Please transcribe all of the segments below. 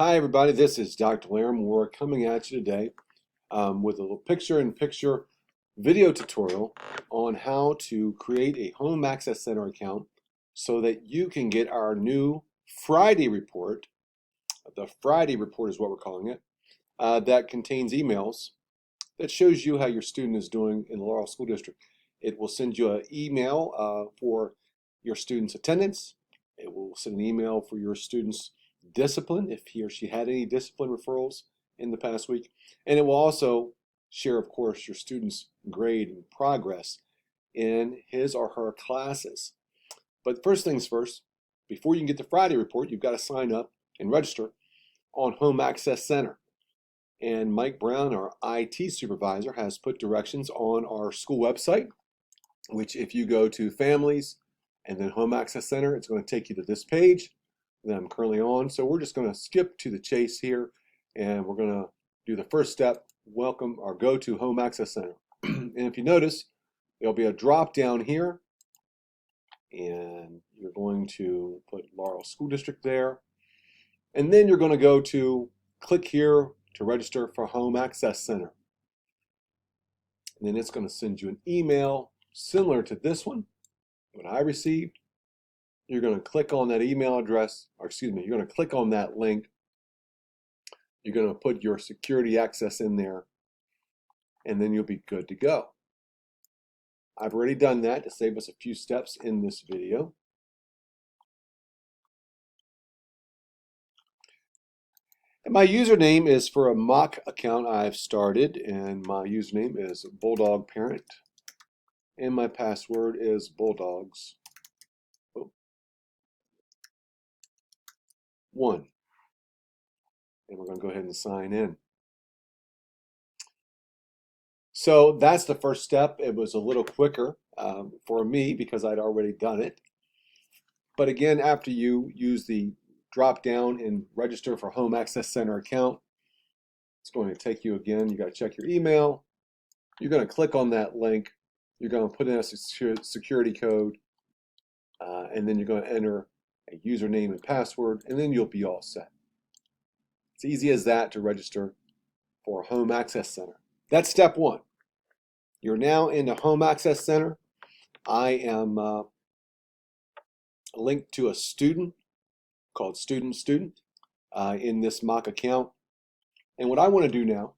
Hi, everybody. This is Dr. Laram. We're coming at you today with a little picture-in-picture video tutorial on how to create a Home Access Center account so that you can get our new Friday report. The Friday report is what we're calling it, that contains emails that shows you how your student is doing in the Laurel School District. It will send you an email for your student's attendance. It will send an email for your student's discipline, if he or she had any discipline referrals in the past week. And it will also share, of course, your student's grade and progress in his or her classes. But first things first, before you can get the Friday report, you've got to sign up and register on Home Access Center. And Mike Brown, our IT supervisor, has put directions on our school website, which if you go to Families and then Home Access Center, it's going to take you to this page that I'm currently on. So we're just going to skip to the chase here, and we're going to do the first step, welcome or go to Home Access Center. And if you notice, there'll be a drop down here, and you're going to put Laurel School District there. And then you're going to go to click here to register for Home Access Center. And then it's going to send you an email similar to this one, what I received. You're going to click on that email address, or excuse me, you're going to click on that link. You're going to put your security access in there, and then you'll be good to go. I've already done that to save us a few steps in this video. And my username is for a mock account I've started, and my username is Bulldog Parent, and my password is Bulldogs. 1. And we're going to go ahead and sign in. So that's the first step. It was a little quicker for me because I'd already done it. But again, after you use the drop down and register for Home Access Center account, it's going to take you again. You got to check your email. You're going to click on that link. You're going to put in a security code, and then you're going to enter a username and password, and then you'll be all set. It's easy as that to register for Home Access Center. That's step 1. You're now in the Home Access Center. I am linked to a student called Student in this mock account. And what I want to do now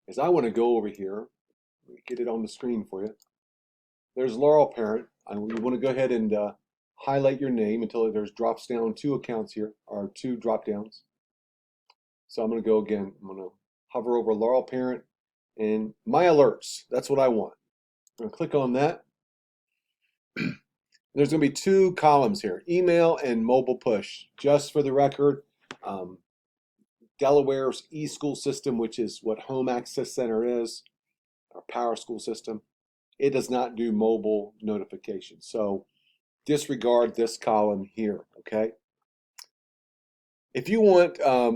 is I want to go over here. Let me get it on the screen for you. There's Laurel Parent. You want to go ahead and highlight your name until there's drops down 2 accounts here, or 2 drop downs. So I'm going to go again. I'm going to hover over Laurel Parent and My Alerts. That's what I want. I'm going to click on that. There's going to be 2 columns here, email and mobile push. Just for the record, Delaware's eSchool system, which is what Home Access Center is, our Power School system, it does not do mobile notifications. So disregard this column here, okay? If you want, let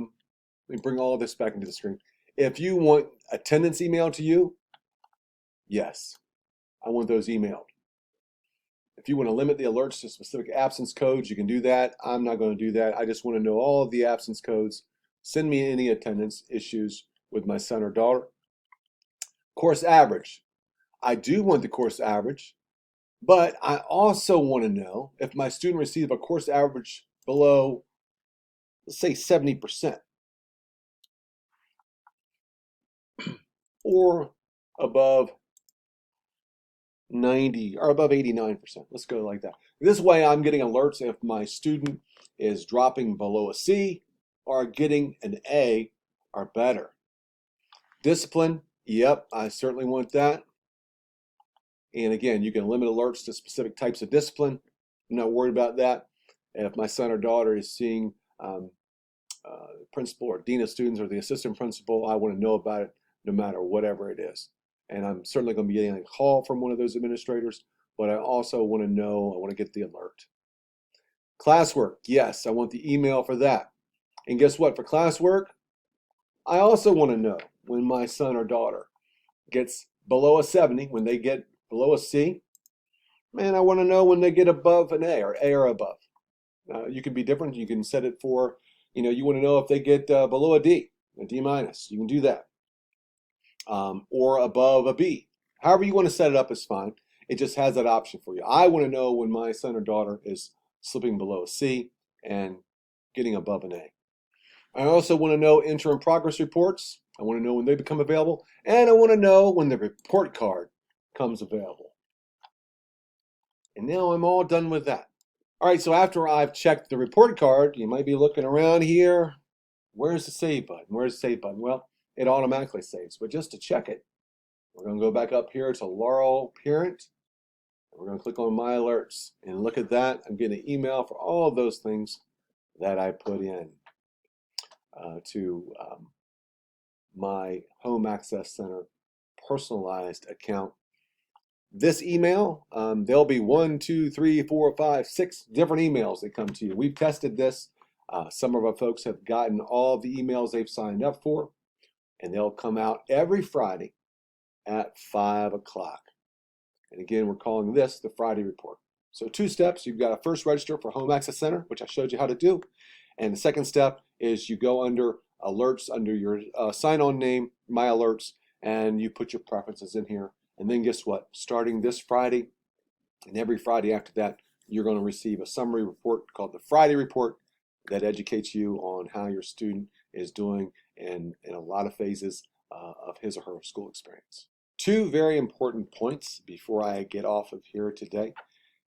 me bring all of this back into the screen. If you want attendance emailed to you, yes, I want those emailed. If you want to limit the alerts to specific absence codes, you can do that. I'm not going to do that. I just want to know all of the absence codes. Send me any attendance issues with my son or daughter. Course average. I do want the course average, but I also want to know if my student received a course average below, let's say 70%, or above 90 or above 89%. Let's go like that. This way I'm getting alerts if my student is dropping below a C or getting an A or better. Discipline, yep, I certainly want that. And again, you can limit alerts to specific types of discipline. I'm not worried about that. And if my son or daughter is seeing principal or dean of students or the assistant principal, I want to know about it no matter whatever it is. And I'm certainly going to be getting a call from one of those administrators, but I also want to know, I want to get the alert. Classwork, yes, I want the email for that. And guess what? For classwork, I also want to know when my son or daughter gets below a 70, when they get below a C, man, I want to know when they get above an A or above. You can be different. You can set it for, you want to know if they get below a D minus. You can do that. Or above a B. However you want to set it up is fine. It just has that option for you. I want to know when my son or daughter is slipping below a C and getting above an A. I also want to know interim progress reports. I want to know when they become available. And I want to know when the report card comes available. And now I'm all done with that. All right, so after I've checked the report card, you might be looking around here. Where's the save button? Where's the save button? Well, it automatically saves, but just to check it, we're going to go back up here to Laurel Parent. We're going to click on My Alerts, and look at that. I'm getting an email for all of those things that I put in to my Home Access Center personalized account. This email, there'll be 1, 2, 3, 4, 5, 6 different emails that come to you. We've tested this. Some of our folks have gotten all of the emails they've signed up for, and they'll come out every Friday at 5 o'clock. And again, we're calling this the Friday report. So 2 steps. You've got to first register for Home Access Center, which I showed you how to do. And the second step is you go under alerts, under your sign-on name, My Alerts, and you put your preferences in here. And then guess what? Starting this Friday and every Friday after that, you're going to receive a summary report called the Friday report that educates you on how your student is doing in a lot of phases of his or her school experience. 2 very important points before I get off of here today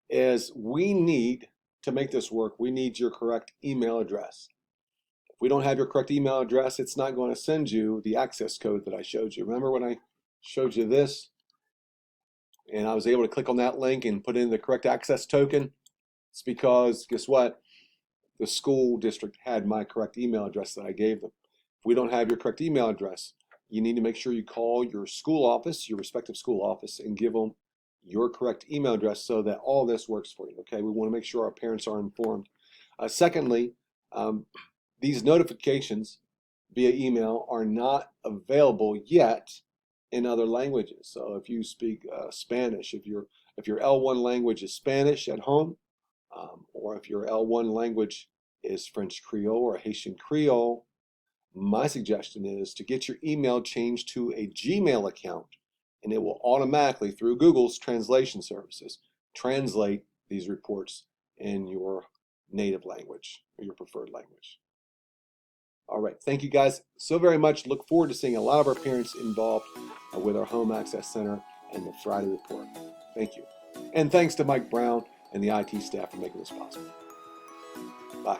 is we need to make this work. We need your correct email address. If we don't have your correct email address, it's not going to send you the access code that I showed you. Remember when I showed you this and I was able to click on that link and put in the correct access token? It's because, guess what? The school district had my correct email address that I gave them. If we don't have your correct email address, you need to make sure you call your school office, your respective school office, and give them your correct email address so that all this works for you. Okay, we want to make sure our parents are informed. Secondly, these notifications via email are not available yet in other languages. So if you speak Spanish, if your L1 language is Spanish at home, or if your L1 language is French Creole or Haitian Creole, my suggestion is to get your email changed to a Gmail account, and it will automatically, through Google's translation services, translate these reports in your native language or your preferred language. All right, thank you guys so very much. Look forward to seeing a lot of our parents involved with our Home Access Center and the Friday report. Thank you. And thanks to Mike Brown and the IT staff for making this possible. Bye.